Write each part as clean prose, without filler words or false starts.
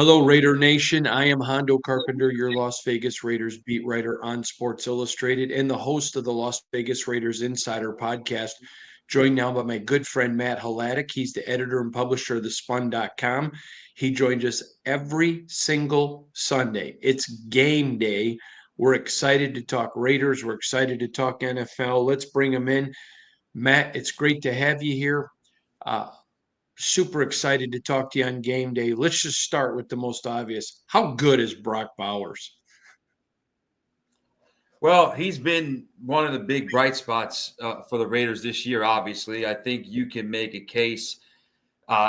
Hello, Raider Nation. I am Hondo Carpenter, your Las Vegas Raiders beat writer on Sports Illustrated and the host of the Las Vegas Raiders Insider podcast. Joined now by my good friend Matt Hladek. He's the editor and publisher of thespun.com. He joins us every single Sunday. It's game day. We're excited to talk Raiders. We're excited to talk NFL. Let's bring him in. Matt, it's great to have you here. Uh, Super excited to talk to you on game day. Let's just start with the most obvious. How good is Brock Bowers? Well, he's been one of the big bright spots for the Raiders this year, obviously. I think you can make a case.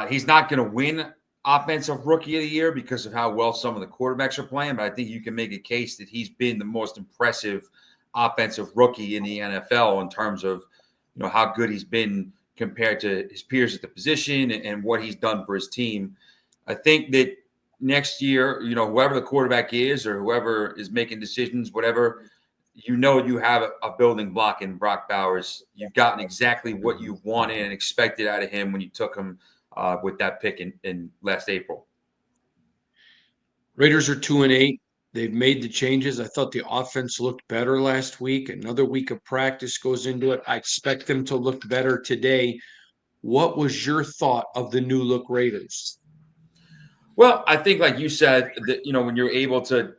He's not going to win Offensive Rookie of the Year because of how well some of the quarterbacks are playing, but I think you can make a case that he's been the most impressive offensive rookie in the NFL in terms of how good he's been compared to his peers at the position and what he's done for his team. I think that next year, whoever the quarterback is or whoever is making decisions, whatever, you have a building block in Brock Bowers. You've gotten exactly what you wanted and expected out of him when you took him with that pick in last April. Raiders are 2-8. They've made the changes. I thought the offense looked better last week. Another week of practice goes into it. I expect them to look better today. What was your thought of the new look Raiders? Well, I think, like you said, that when you're able to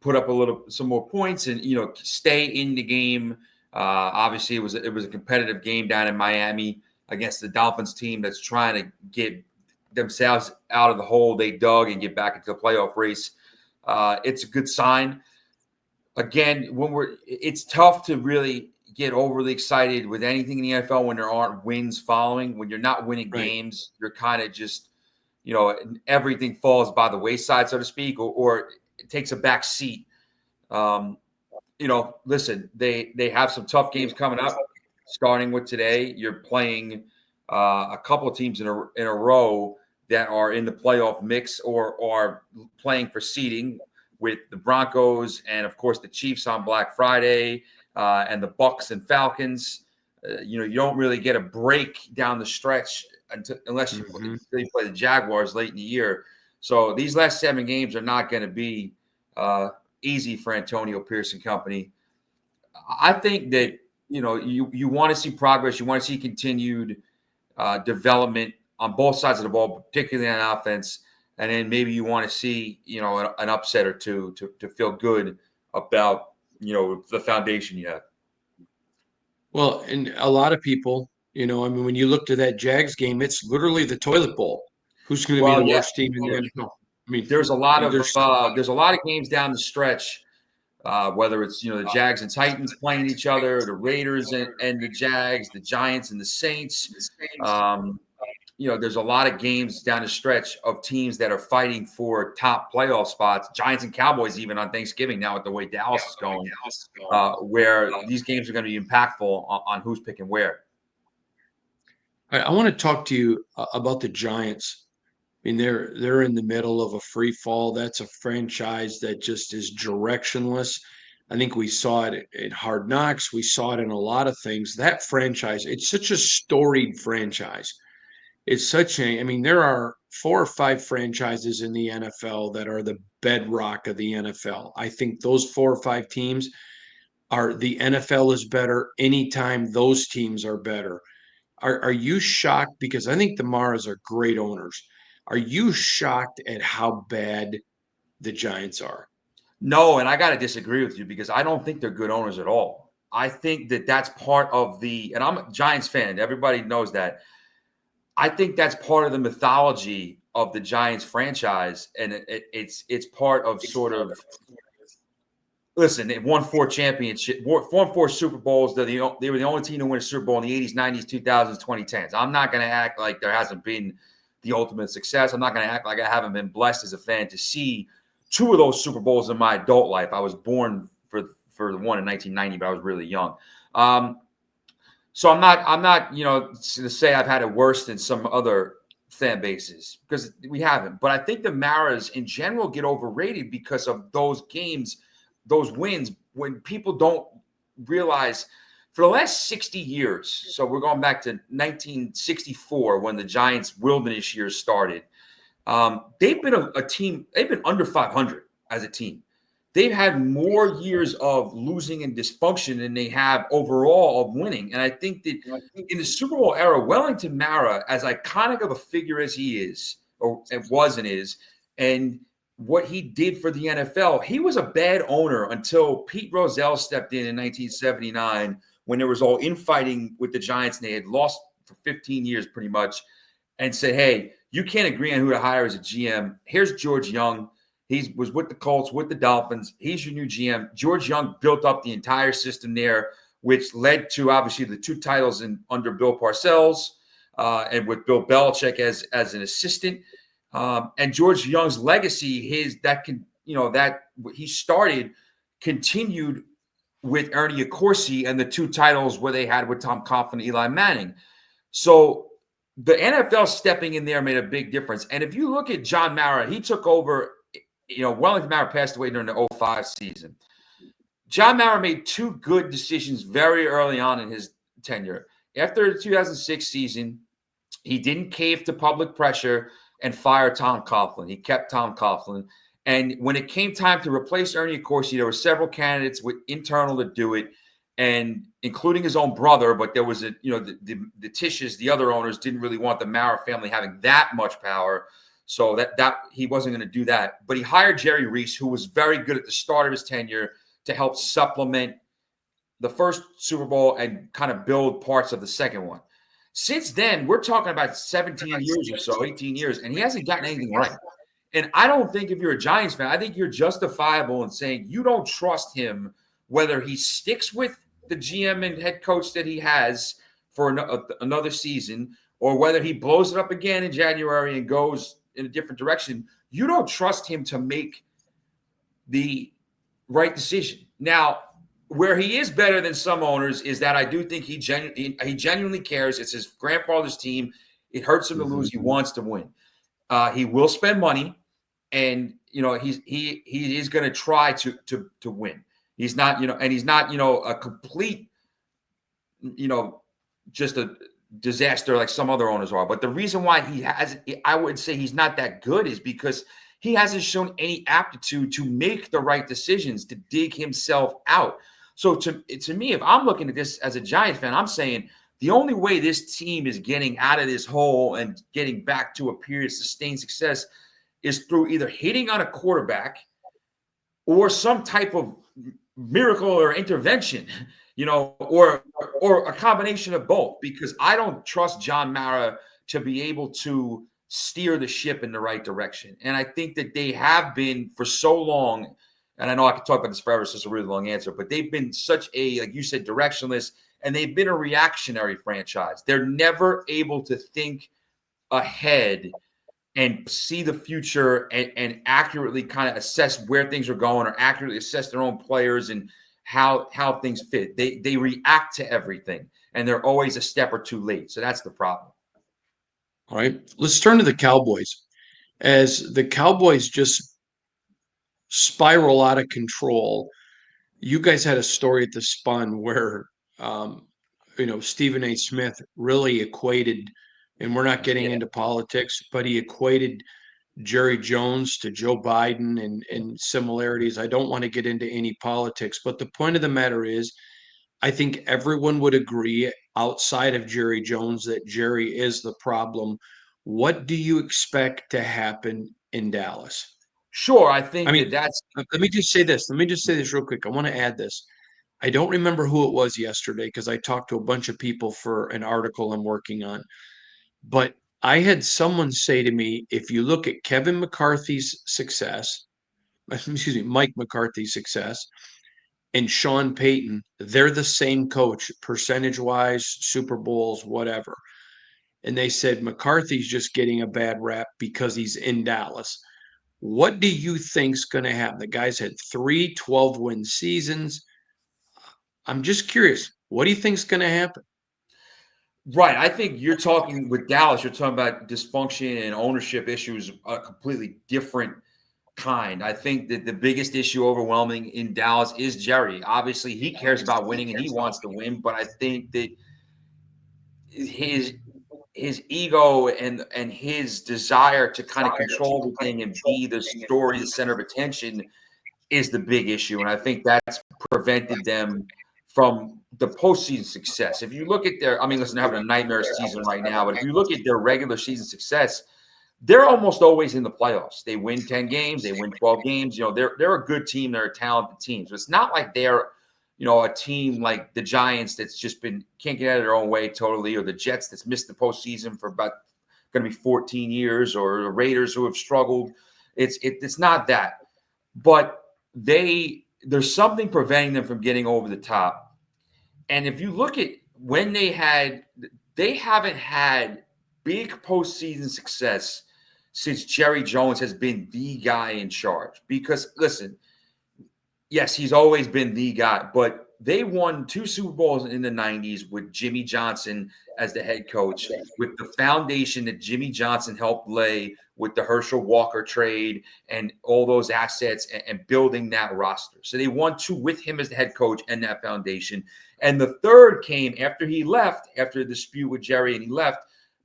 put up some more points and stay in the game. Obviously, it was a competitive game down in Miami against the Dolphins team that's trying to get themselves out of the hole they dug and get back into the playoff race. It's a good sign. Again, it's tough to really get overly excited with anything in the NFL when there aren't wins following. When you're not winning games, you're kind of just everything falls by the wayside, so to speak, or it takes a back seat. Listen, they have some tough games coming up, starting with today. You're playing a couple of teams in a row that are in the playoff mix or are playing for seeding, with the Broncos and, of course, the Chiefs on Black Friday and the Bucs and Falcons. You don't really get a break down the stretch unless you play the Jaguars late in the year. So these last 7 games are not going to be easy for Antonio Pierce and company. I think that you want to see progress. You want to see continued development on both sides of the ball, particularly on offense. And then maybe you want to see an upset or two to feel good about the foundation you have. Well, and a lot of people, when you look to that Jags game, it's literally the toilet bowl. Who's going to be the worst team in the NFL? There's a lot of games down the stretch, whether it's the Jags and Titans playing each other, the Raiders and the Jags, the Giants and the Saints. There's a lot of games down the stretch of teams that are fighting for top playoff spots. Giants and Cowboys even on Thanksgiving now with the way Dallas is going, where these games are going to be impactful on who's picking where. I want to talk to you about the Giants. I mean, they're in the middle of a free fall. That's a franchise that just is directionless. I think we saw it in Hard Knocks. We saw it in a lot of things. That franchise, it's such a storied franchise. There are 4 or 5 franchises in the NFL that are the bedrock of the NFL. I think those 4 or 5 teams are the NFL is better anytime those teams are better. Are you shocked? Because I think the Maras are great owners. Are you shocked at how bad the Giants are? No, and I got to disagree with you because I don't think they're good owners at all. I think that's part of and I'm a Giants fan. Everybody knows that. I think that's part of the mythology of the Giants franchise, and it's part of sort of. Listen, they won 4 championships, won 4 Super Bowls. They were the only team to win a Super Bowl in the 80s, 90s, 2000s, 2010s. I'm not going to act like there hasn't been the ultimate success. I'm not going to act like I haven't been blessed as a fan to see 2 of those Super Bowls in my adult life. I was born for the one in 1990, but I was really young. So I'm not to say I've had it worse than some other fan bases because we haven't. But I think the Maras in general get overrated because of those games, those wins, when people don't realize for the last 60 years. So we're going back to 1964 when the Giants wilderness years started. They've been a team. They've been under 500 as a team. They've had more years of losing and dysfunction than they have overall of winning. And I think that in the Super Bowl era, Wellington Mara, as iconic of a figure as he is, or it was and is, and what he did for the NFL, he was a bad owner until Pete Rozelle stepped in 1979 when there was all infighting with the Giants and they had lost for 15 years pretty much, and said, hey, you can't agree on who to hire as a GM. Here's George Young. He was with the Colts, with the Dolphins. He's your new GM. George Young built up the entire system there, which led to obviously the 2 titles under Bill Parcells and with Bill Belichick as an assistant. And George Young's legacy, that he started, continued with Ernie Accorsi and the 2 titles where they had with Tom Coughlin and Eli Manning. So the NFL stepping in there made a big difference. And if you look at John Mara, he took over. Wellington Mara passed away during the 2005 season. John Mara made 2 good decisions very early on in his tenure. After the 2006 season, he didn't cave to public pressure and fire Tom Coughlin. He kept Tom Coughlin. And when it came time to replace Ernie Accorsi, there were several candidates with internal to do it, and including his own brother. But there was the Tisches, the other owners, didn't really want the Mara family having that much power. So that he wasn't going to do that. But he hired Jerry Reese, who was very good at the start of his tenure, to help supplement the first Super Bowl and kind of build parts of the second one. Since then, we're talking about 17 years or so, 18 years, and he hasn't gotten anything right. And I don't think if you're a Giants fan, I think you're justifiable in saying you don't trust him, whether he sticks with the GM and head coach that he has for another season, or whether he blows it up again in January and goes in a different direction. You don't trust him to make the right decision. Now, where he is better than some owners is that I do think he genuinely cares. It's his grandfather's team. It hurts him to lose. He wants to win. He will spend money, and he is going to try to win. He's not and he's not a complete just a disaster like some other owners are. But the reason why I would say he's not that good is because he hasn't shown any aptitude to make the right decisions, to dig himself out. So to me, if I'm looking at this as a Giants fan, I'm saying the only way this team is getting out of this hole and getting back to a period of sustained success is through either hitting on a quarterback or some type of miracle or intervention, or a combination of both, because I don't trust John Mara to be able to steer the ship in the right direction. And I think that they have been for so long, and I know I could talk about this forever, so it's a really long answer, but they've been such a, like you said, directionless, and they've been a reactionary franchise. They're never able to think ahead and see the future and accurately kind of assess where things are going, or accurately assess their own players and how things fit. They react to everything, and they're always a step or two late. So that's the problem. All right, let's turn to the Cowboys. As the Cowboys just spiral out of control, you guys had a story at the Spun where, Stephen A. Smith really equated, and we're not getting into politics, but he equated Jerry Jones to Joe Biden and similarities. I don't want to get into any politics, but the point of the matter is, I think everyone would agree outside of Jerry Jones that Jerry is the problem. What do you expect to happen in Dallas? Sure, I I think mean, that's let me just say this. Let me just say this real quick. I want to add this. I don't remember who it was yesterday because I talked to a bunch of people for an article I'm working on. But I had someone say to me, if you look at Kevin McCarthy's success, excuse me, Mike McCarthy's success, and Sean Payton, they're the same coach, percentage wise, Super Bowls, whatever. And they said McCarthy's just getting a bad rap because he's in Dallas. What do you think's going to happen? The guy's had 3 12-win seasons. I'm just curious. What do you think's going to happen? right. I think you're talking with Dallas, you're talking about dysfunction and ownership issues, a completely different kind. I think that the biggest issue overwhelming in Dallas is Jerry. Obviously, he cares about winning and he wants to win, but I think that his his ego and his desire to kind of control everything and be the story, the center of attention is the big issue. And I think that's prevented them from the postseason success. If you look at their, I mean, listen, they're having a nightmare season right now, but if you look at their regular season success, they're almost always in the playoffs. They win 10 games, they win 12 games. You know, they're a good team, they're a talented team. So it's not like they're, you know, a team like the Giants that's just been can't get out of their own way totally, or the Jets that's missed the postseason for about going to be 14 years, or the Raiders who have struggled. It's not that. But there's something preventing them from getting over the top. And if you look at when they haven't had big postseason success since Jerry Jones has been the guy in charge. Because listen, yes, he's always been the guy, but they won 2 Super Bowls in the 90s with Jimmy Johnson as the head coach, with the foundation that Jimmy Johnson helped lay with the Herschel Walker trade and all those assets and building that roster. So they won 2 with him as the head coach and that foundation. And the third came after he left, after a dispute with Jerry and he left.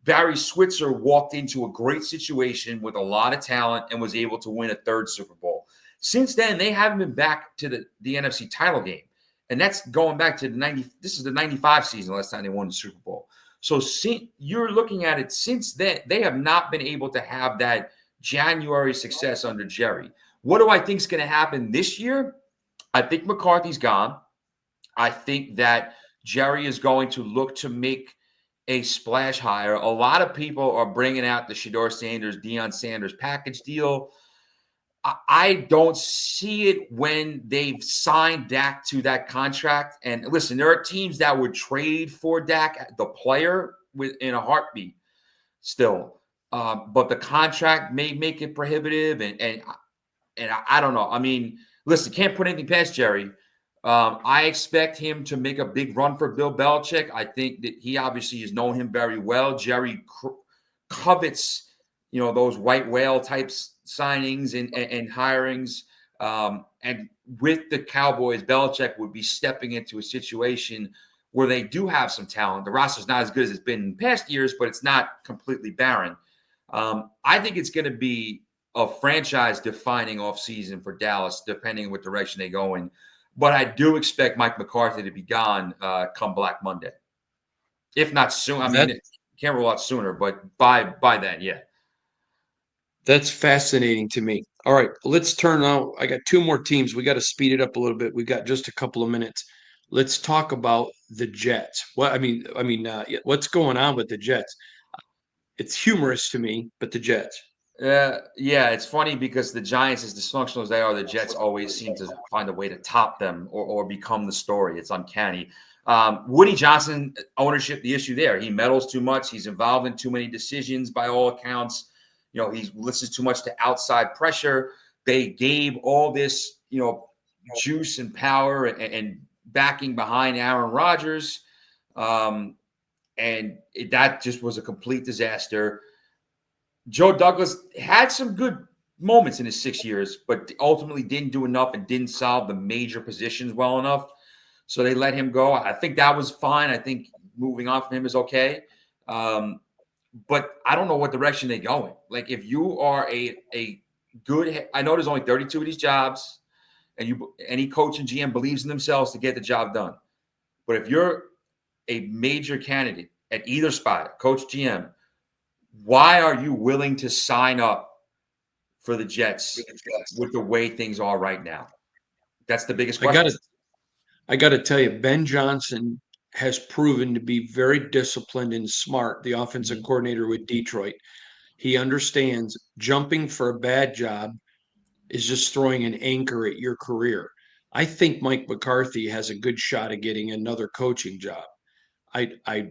Barry Switzer walked into a great situation with a lot of talent and was able to win a third Super Bowl. Since then, they haven't been back to the NFC title game. And that's going back to this is the 95 season, last time they won the Super Bowl. So you're looking at it since then, they have not been able to have that January success under Jerry. What do I think is going to happen this year? I think McCarthy's gone. I think that Jerry is going to look to make a splash hire. A lot of people are bringing out the Shedeur Sanders, Deion Sanders package deal. I don't see it when they've signed Dak to that contract. And listen, there are teams that would trade for Dak, the player, in a heartbeat still. But the contract may make it prohibitive. And I don't know. I mean, listen, can't put anything past Jerry. I expect him to make a big run for Bill Belichick. I think that he obviously has known him very well. Jerry covets, you know, those white whale types signings and hirings. And with the Cowboys, Belichick would be stepping into a situation where they do have some talent. The roster's not as good as it's been in past years, but it's not completely barren. I think it's going to be a franchise-defining offseason for Dallas, depending on what direction they go in. But I do expect Mike McCarthy to be gone come Black Monday, if not soon. I mean, can't rule out sooner, but by then, yeah. That's fascinating to me. All right, let's turn now. I got 2 more teams. We got to speed it up a little bit. We've got just a couple of minutes. Let's talk about the Jets. What's going on with the Jets? It's humorous to me, but the Jets. Yeah, it's funny because the Giants, as dysfunctional as they are, the Jets always seem to find a way to top them or become the story. It's uncanny. Woody Johnson ownership, the issue there. He meddles too much. He's involved in too many decisions by all accounts. You know, he listens too much to outside pressure. They gave all this, you know, juice and power and backing behind Aaron Rodgers. That just was a complete disaster. Joe Douglas had some good moments in his 6 years, but ultimately didn't do enough and didn't solve the major positions well enough. So they let him go. I think that was fine. I think moving on from him is okay. But I don't know what direction they're going. Like, if you are a good – I know there's only 32 of these jobs, and any coach and GM believes in themselves to get the job done. But if you're a major candidate at either spot, coach, GM, why are you willing to sign up for the Jets with the way things are right now? That's the biggest question. I got to tell you, Ben Johnson has proven to be very disciplined and smart, the offensive coordinator with Detroit. He understands jumping for a bad job is just throwing an anchor at your career. I think Mike McCarthy has a good shot at getting another coaching job. I, I,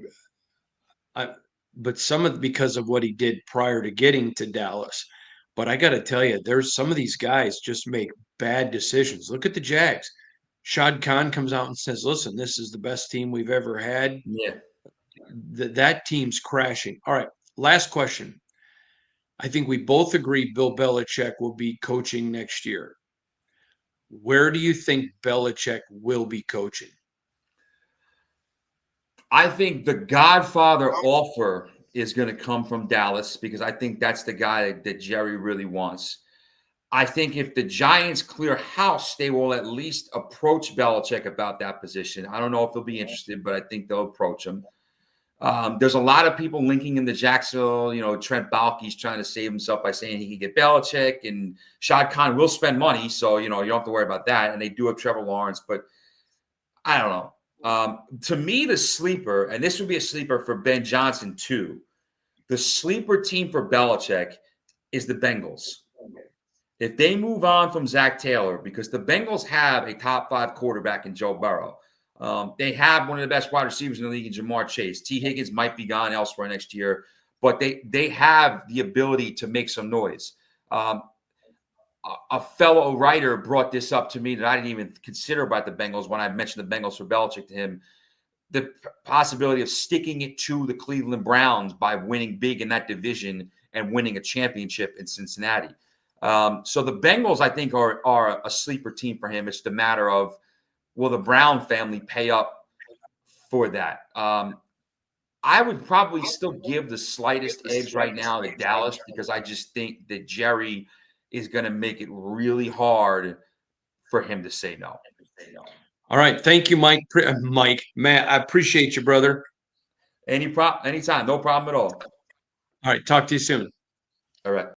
I but because of what he did prior to getting to Dallas. But I got to tell you, there's some of these guys just make bad decisions. Look at the Jags. Shad Khan comes out and says, "Listen, this is the best team we've ever had." Yeah. That team's crashing. All right, last question. I think we both agree Bill Belichick will be coaching next year. Where do you think Belichick will be coaching? I think the Godfather offer is going to come from Dallas because I think that's the guy that Jerry really wants. I think if the Giants clear house, they will at least approach Belichick about that position. I don't know if they'll be interested, but I think they'll approach him. There's a lot of people linking in the Jacksonville. Trent Baalke's trying to save himself by saying he can get Belichick, and Shad Khan will spend money, so you don't have to worry about that. And they do have Trevor Lawrence, but I don't know. To me, the sleeper, and this would be a sleeper for Ben Johnson too. The sleeper team for Belichick is the Bengals. If they move on from Zach Taylor, because the Bengals have a top 5 quarterback in Joe Burrow. They have one of the best wide receivers in the league in Jamar Chase. T. Higgins might be gone elsewhere next year, but they have the ability to make some noise. A fellow writer brought this up to me that I didn't even consider about the Bengals when I mentioned the Bengals for Belichick to him. The possibility of sticking it to the Cleveland Browns by winning big in that division and winning a championship in Cincinnati. So the Bengals, I think, are a sleeper team for him. It's the matter of, will the Brown family pay up for that? I would probably still give the slightest edge right now to Dallas because I just think that Jerry is going to make it really hard for him to say no. All right. Thank you, Mike. Matt, I appreciate you, brother. Anytime, no problem at all. All right. Talk to you soon. All right.